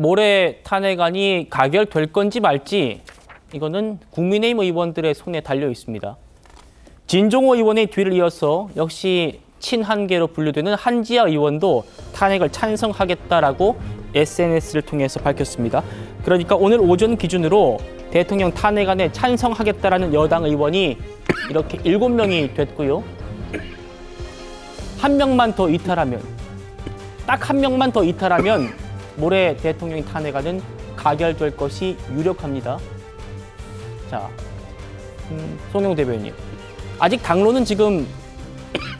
모레 탄핵안이 가결될 건지 말지 이거는 국민의힘 의원들의 손에 달려 있습니다. 진종호 의원의 뒤를 이어서 역시 친한계로 분류되는 한지아 의원도 탄핵을 찬성하겠다라고 SNS를 통해서 밝혔습니다. 그러니까 오늘 오전 기준으로 대통령 탄핵안에 찬성하겠다라는 여당 의원이 이렇게 7명이 됐고요. 한 명만 더 이탈하면, 딱 한 명만 더 이탈하면 모레 대통령 탄핵안은 가결될 것이 유력합니다. 자, 송영 대변인. 아직 당론은 지금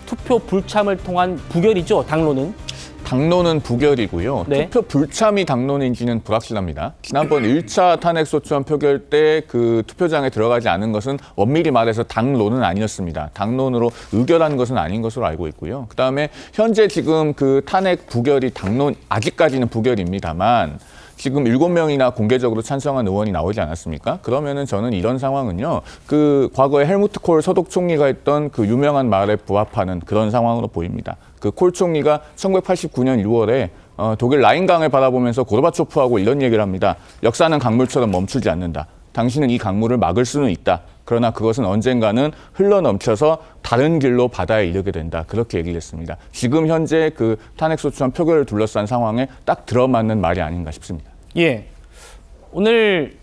투표 불참을 통한 부결이죠, 당론은? 당론은 부결이고요. 네. 투표 불참이 당론인지는 불확실합니다. 지난번 1차 탄핵소추안 표결 때 그 투표장에 들어가지 않은 것은 엄밀히 말해서 당론은 아니었습니다. 당론으로 의결한 것은 아닌 것으로 알고 있고요. 그다음에 현재 지금 그 탄핵 부결이 당론, 아직까지는 부결입니다만 지금 7명이나 공개적으로 찬성한 의원이 나오지 않았습니까? 그러면은 저는 이런 상황은요, 그 과거에 헬무트 콜 서독 총리가 했던 그 유명한 말에 부합하는 그런 상황으로 보입니다. 그 콜 총리가 1989년 6월에 독일 라인강을 바라보면서 고르바초프하고 이런 얘기를 합니다. 역사는 강물처럼 멈추지 않는다. 당신은 이 강물을 막을 수는 있다. 그러나 그것은 언젠가는 흘러넘쳐서 다른 길로 바다에 이르게 된다. 그렇게 얘기를 했습니다. 지금 현재 그 탄핵소추안 표결을 둘러싼 상황에 딱 들어맞는 말이 아닌가 싶습니다. 예. 오늘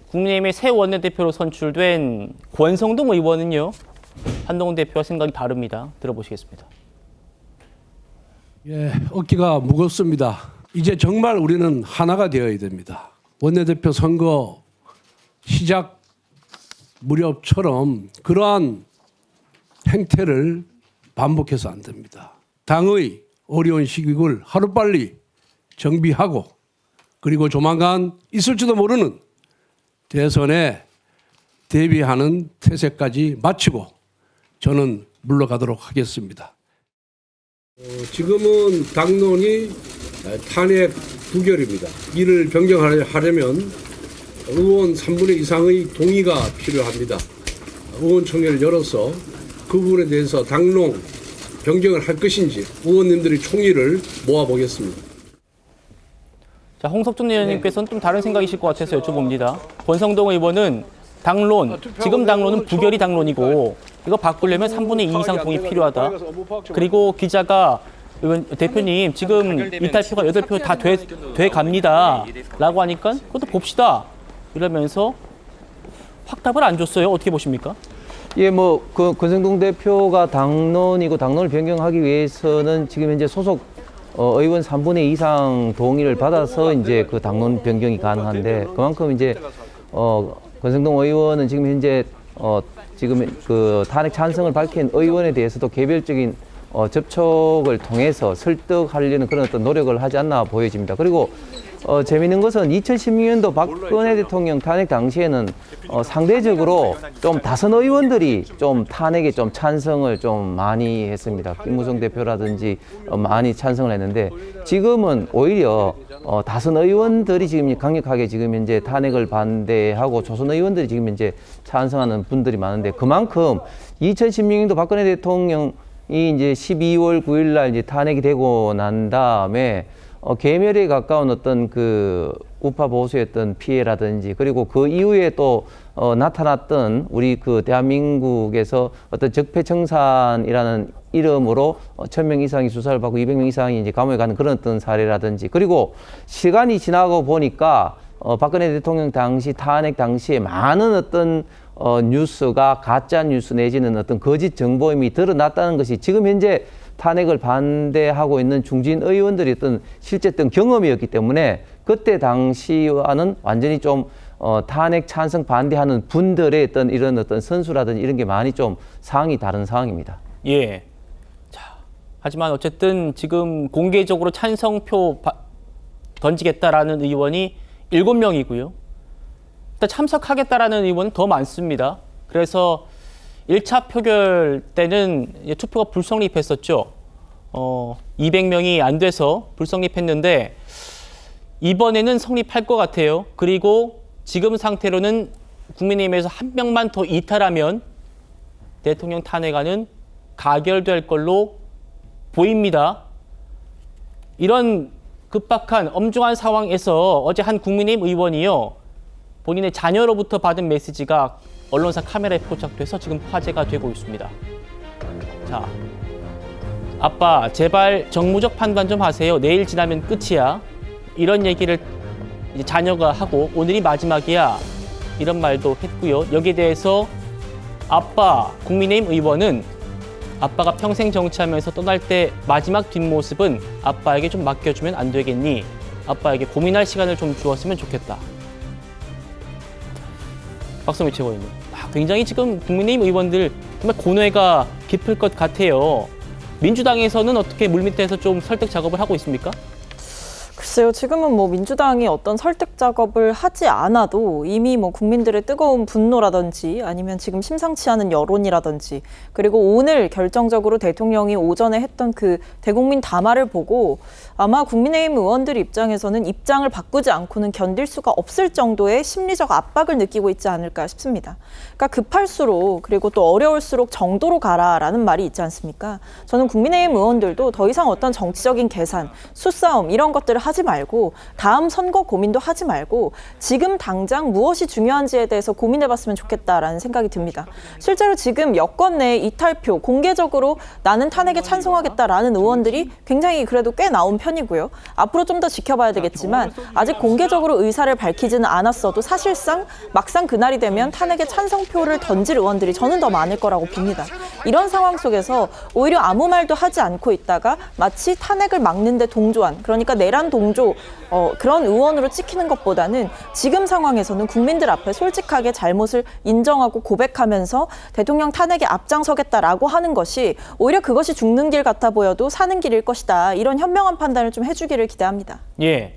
국민의힘의 새 원내대표로 선출된 권성동 의원은요, 한동훈 대표와 생각이 다릅니다. 들어보시겠습니다. 예, 어깨가 무겁습니다. 이제 정말 우리는 하나가 되어야 됩니다. 원내대표 선거 시작 무렵처럼 그러한 행태를 반복해서 안 됩니다. 당의 어려운 시국을 하루빨리 정비하고 그리고 조만간 있을지도 모르는 대선에 대비하는 태세까지 마치고 저는 물러가도록 하겠습니다. 지금은 당론이 탄핵 부결입니다. 이를 변경하려면 의원 3분의 이상의 동의가 필요합니다. 의원총회를 열어서 그 부분에 대해서 당론 변경을 할 것인지 의원님들의 총의를 모아보겠습니다. 자, 홍석준 의원님께서는 좀 다른 생각이실 것 같아서 여쭤봅니다. 권성동 의원은 당론, 지금 당론은 부결이 당론이고 이거 바꾸려면 3분의 2 이상 동의 필요하다. 그리고 기자가 대표님 지금 이탈표가 8표 다 돼 갑니다 라고 하니까 그것도 봅시다 이러면서 확답을 안 줬어요. 어떻게 보십니까? 예, 그 권성동 대표가 당론이고 당론을 변경하기 위해서는 지금 현재 소속 의원 3분의 2 이상 동의를 받아서 이제 그 당론 변경이 가능한데 그만큼 이제 권성동 의원은 지금 현재 지금 그 탄핵 찬성을 밝힌 의원에 대해서도 개별적인 접촉을 통해서 설득하려는 그런 어떤 노력을 하지 않나 보여집니다. 그리고 재미있는 것은 2016년도 박근혜 대통령 탄핵 당시에는 상대적으로 좀 다선 의원들이 좀 탄핵에 좀 찬성을 좀 많이 했습니다. 김무성 대표라든지 많이 찬성을 했는데 지금은 오히려 다선 의원들이 지금 강력하게 지금 현재 탄핵을 반대하고 조선 의원들이 지금 현재 찬성하는 분들이 많은데 그만큼 2016년도 박근혜 대통령이 이제 12월 9일 날 이제 탄핵이 되고 난 다음에 계멸에 가까운 어떤 그 우파 보수였던 피해라든지 그리고 그 이후에 또 나타났던 우리 그 대한민국에서 어떤 적폐청산이라는 이름으로 1000명 이상이 수사를 받고 200명 이상이 이제 감옥에 가는 그런 어떤 사례라든지 그리고 시간이 지나고 보니까 박근혜 대통령 당시 탄핵 당시에 많은 어떤 뉴스가 가짜 뉴스 내지는 어떤 거짓 정보임이 드러났다는 것이 지금 현재 탄핵을 반대하고 있는 중진 의원들이 어떤 실제 어떤 경험이었기 때문에 그때 당시와는 완전히 좀 탄핵 찬성 반대하는 분들의 어떤 이런 어떤 선수라든지 이런 게 많이 좀 상황이 다른 상황입니다. 예. 자, 하지만 어쨌든 지금 공개적으로 찬성표 던지겠다라는 의원이 7명이고요. 일단 참석하겠다라는 의원은 더 많습니다. 그래서 1차 표결 때는 투표가 불성립했었죠. 200명이 안 돼서 불성립했는데 이번에는 성립할 것 같아요. 그리고 지금 상태로는 국민의힘에서 한 명만 더 이탈하면 대통령 탄핵안은 가결될 걸로 보입니다. 이런 급박한 엄중한 상황에서 어제 한 국민의힘 의원이요. 본인의 자녀로부터 받은 메시지가 언론사 카메라에 포착돼서 지금 화제가 되고 있습니다. 자, 아빠 제발 정무적 판단 좀 하세요. 내일 지나면 끝이야. 이런 얘기를 이제 자녀가 하고 오늘이 마지막이야. 이런 말도 했고요. 여기에 대해서 아빠 국민의힘 의원은 아빠가 평생 정치하면서 떠날 때 마지막 뒷모습은 아빠에게 좀 맡겨주면 안 되겠니? 아빠에게 고민할 시간을 좀 주었으면 좋겠다. 박성미 최고위원님. 굉장히 지금 국민의힘 의원들 정말 고뇌가 깊을 것 같아요. 민주당에서는 어떻게 물밑에서 좀 설득 작업을 하고 있습니까? 글쎄요, 지금은 뭐 민주당이 어떤 설득 작업을 하지 않아도 이미 뭐 국민들의 뜨거운 분노라든지 아니면 지금 심상치 않은 여론이라든지 그리고 오늘 결정적으로 대통령이 오전에 했던 그 대국민 담화를 보고 아마 국민의힘 의원들 입장에서는 입장을 바꾸지 않고는 견딜 수가 없을 정도의 심리적 압박을 느끼고 있지 않을까 싶습니다. 그러니까 급할수록 그리고 또 어려울수록 정도로 가라라는 말이 있지 않습니까? 저는 국민의힘 의원들도 더 이상 어떤 정치적인 계산, 수싸움 이런 것들을 하지 말고 다음 선거 고민도 하지 말고 지금 당장 무엇이 중요한지에 대해서 고민해봤으면 좋겠다라는 생각이 듭니다. 실제로 지금 여권 내 이탈표 공개적으로 나는 탄핵에 찬성하겠다라는 의원들이 굉장히 그래도 꽤 나온 편이고요. 앞으로 좀 더 지켜봐야 되겠지만 아직 공개적으로 의사를 밝히지는 않았어도 사실상 막상 그날이 되면 탄핵에 찬성표를 던질 의원들이 저는 더 많을 거라고 봅니다. 이런 상황 속에서 오히려 아무 말도 하지 않고 있다가 마치 탄핵을 막는 데 동조한 그러니까 내란 동조 그런 의원으로 찍히는 것보다는 지금 상황에서는 국민들 앞에 솔직하게 잘못을 인정하고 고백하면서 대통령 탄핵에 앞장서겠다라고 하는 것이 오히려 그것이 죽는 길 같아 보여도 사는 길일 것이다. 이런 현명한 판단을 좀 해주기를 기대합니다. 예.